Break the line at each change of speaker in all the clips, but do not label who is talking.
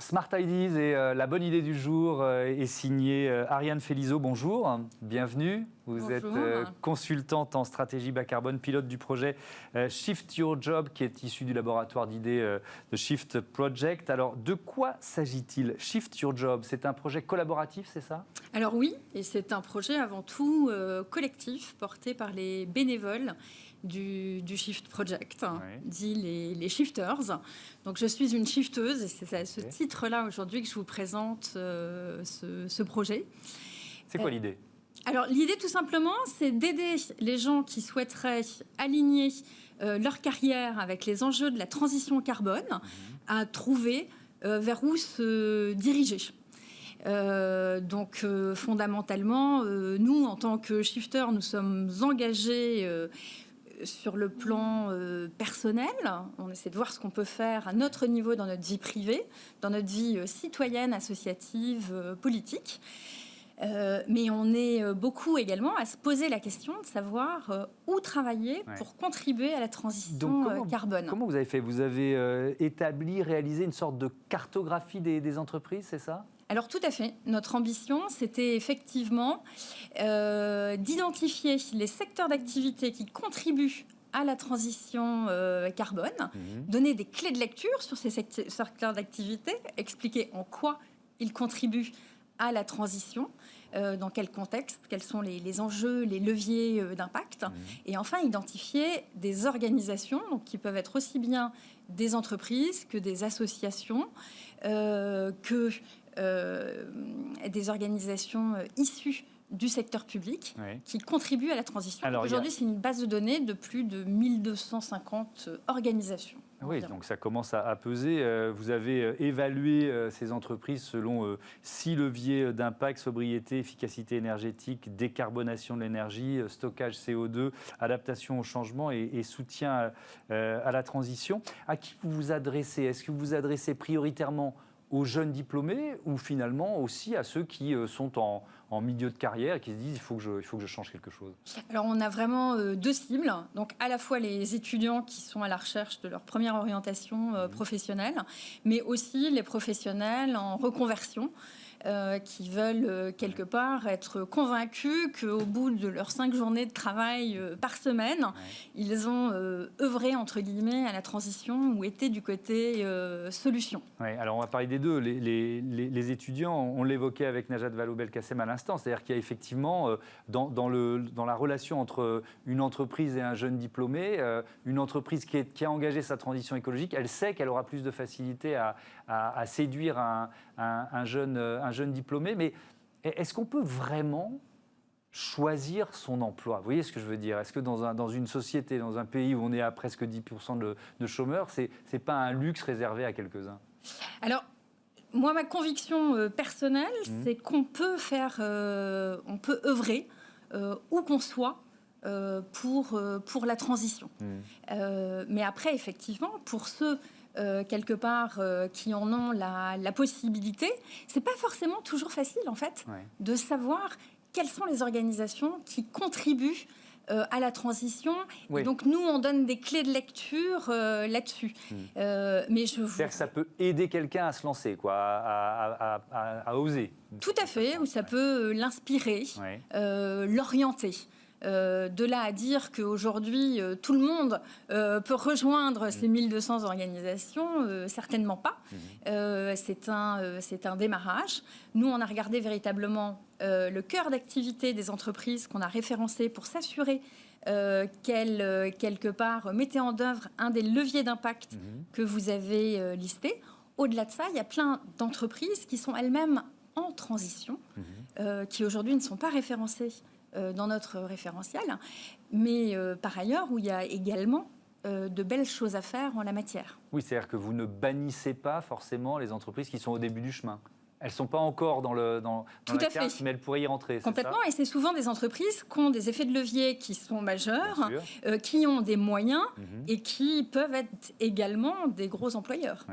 Smart Ideas et la bonne idée du jour est signée Ariane Félizeau. Bonjour, bienvenue. Vous êtes consultante en stratégie bas carbone, pilote du projet Shift Your Job qui est issu du laboratoire d'idées de Shift Project. Alors, de quoi s'agit-il? Shift Your Job, c'est un projet collaboratif, c'est ça?
Alors oui, et c'est un projet avant tout collectif porté par les bénévoles du Shift Project, dit les shifters. Donc je suis une shifteuse et c'est à ce titre-là aujourd'hui que je vous présente ce projet.
C'est quoi l'idée?
Alors l'idée tout simplement, c'est d'aider les gens qui souhaiteraient aligner leur carrière avec les enjeux de la transition carbone à trouver vers où se diriger. Fondamentalement, nous, en tant que shifters, nous sommes engagés sur le plan personnel. On essaie de voir ce qu'on peut faire à notre niveau dans notre vie privée, dans notre vie citoyenne, associative, politique. Mais on est beaucoup également à se poser la question de savoir où travailler pour contribuer à la transition carbone.
Comment vous avez fait? Vous avez établi, réalisé une sorte de cartographie des entreprises, c'est ça?
Alors tout à fait. Notre ambition, c'était effectivement d'identifier les secteurs d'activité qui contribuent à la transition carbone, donner des clés de lecture sur ces secteurs d'activité, expliquer en quoi ils contribuent à la transition, dans quel contexte, quels sont les enjeux, les leviers d'impact, et enfin identifier des organisations donc, qui peuvent être aussi bien des entreprises que des associations, que des organisations issues du secteur public qui contribuent à la transition. Aujourd'hui, c'est une base de données de plus de 1250 organisations.
Oui, donc ça commence à peser. Vous avez évalué ces entreprises selon 6 leviers d'impact: sobriété, efficacité énergétique, décarbonation de l'énergie, stockage CO2, adaptation au changement et soutien à la transition. À qui vous vous adressez? Est-ce que vous vous adressez prioritairement aux jeunes diplômés ou finalement aussi à ceux qui sont en milieu de carrière et qui se disent il faut que je change quelque chose?
Alors on a vraiment deux cibles, donc à la fois les étudiants qui sont à la recherche de leur première orientation professionnelle, mais aussi les professionnels en reconversion qui veulent quelque part être convaincus qu'au bout de leurs 5 journées de travail par semaine, ils ont œuvré entre guillemets à la transition ou été du côté solution.
Oui, alors on va parler des deux. Les étudiants, on l'évoquait avec Najat Vallaud-Belkacem à l'instant, c'est-à-dire qu'il y a effectivement dans la relation entre une entreprise et un jeune diplômé, une entreprise qui a engagé sa transition écologique, elle sait qu'elle aura plus de facilité à séduire un jeune diplômé, mais est-ce qu'on peut vraiment choisir son emploi? Vous voyez ce que je veux dire? Est-ce que dans une société, dans un pays où on est à presque 10% de chômeurs, c'est pas un luxe réservé à quelques-uns?
Alors, moi, ma conviction personnelle, c'est qu'on peut on peut œuvrer où qu'on soit pour la transition. Mais après, effectivement, pour ceux quelque part qui en ont la possibilité, c'est pas forcément toujours facile en fait de savoir quelles sont les organisations qui contribuent à la transition. Et donc nous on donne des clés de lecture là-dessus. Mais
c'est-à-dire que ça peut aider quelqu'un à se lancer, quoi, à oser.
Tout à fait, ou ça peut l'inspirer, l'orienter. De là à dire qu'aujourd'hui, tout le monde peut rejoindre ces 1200 organisations, certainement pas. C'est un démarrage. Nous, on a regardé véritablement le cœur d'activité des entreprises qu'on a référencé pour s'assurer qu'elles, quelque part, mettaient en œuvre un des leviers d'impact que vous avez listé. Au-delà de ça, il y a plein d'entreprises qui sont elles-mêmes en transition, qui aujourd'hui ne sont pas référencées dans notre référentiel, mais par ailleurs où il y a également de belles choses à faire en la matière.
Oui, c'est-à-dire que vous ne bannissez pas forcément les entreprises qui sont au début du chemin. Elles ne sont pas encore dans la carte, mais elles pourraient y rentrer.
Complètement, et c'est souvent des entreprises qui ont des effets de levier qui sont majeurs, qui ont des moyens et qui peuvent être également des gros employeurs.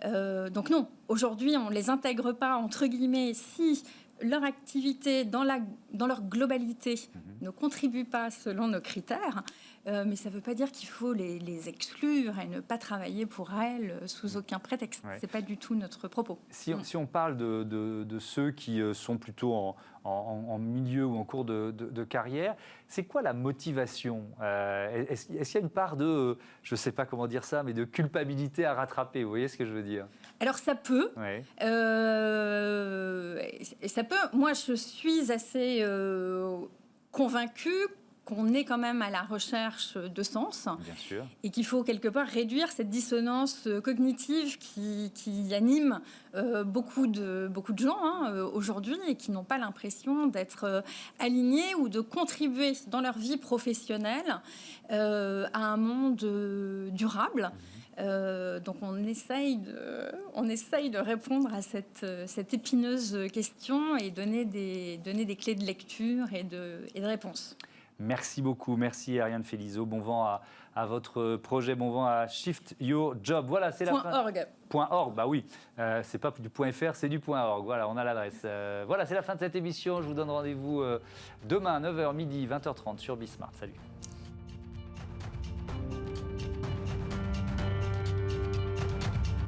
Donc non, aujourd'hui, on ne les intègre pas, entre guillemets, si leur activité dans leur globalité ne contribue pas selon nos critères, mais ça ne veut pas dire qu'il faut les exclure et ne pas travailler pour elles sous aucun prétexte. Ce n'est pas du tout notre propos.
Si on parle de ceux qui sont plutôt en milieu ou en cours de carrière, c'est quoi la motivation? Est-ce qu'il y a une part de, je ne sais pas comment dire ça, mais de culpabilité à rattraper? Vous voyez ce que je veux dire?
Alors ça peut.
Ouais.
Ça peut. Moi, je suis assez convaincue qu'on est quand même à la recherche de sens.
Bien sûr.
Et qu'il faut quelque part réduire cette dissonance cognitive qui anime beaucoup de gens aujourd'hui et qui n'ont pas l'impression d'être alignés ou de contribuer dans leur vie professionnelle à un monde durable. Donc on essaye de répondre à cette épineuse question et donner des clés de lecture et de réponse.
Merci beaucoup, merci Ariane Félizeau. Bon vent à votre projet, bon vent à Shift Your Job. Voilà, c'est la fin.
.org.
.org, bah oui, c'est pas du .fr, c'est du .org. Voilà, on a l'adresse. Voilà, c'est la fin de cette émission. Je vous donne rendez-vous demain, 9h, midi, 20h30 sur Bismart. Salut.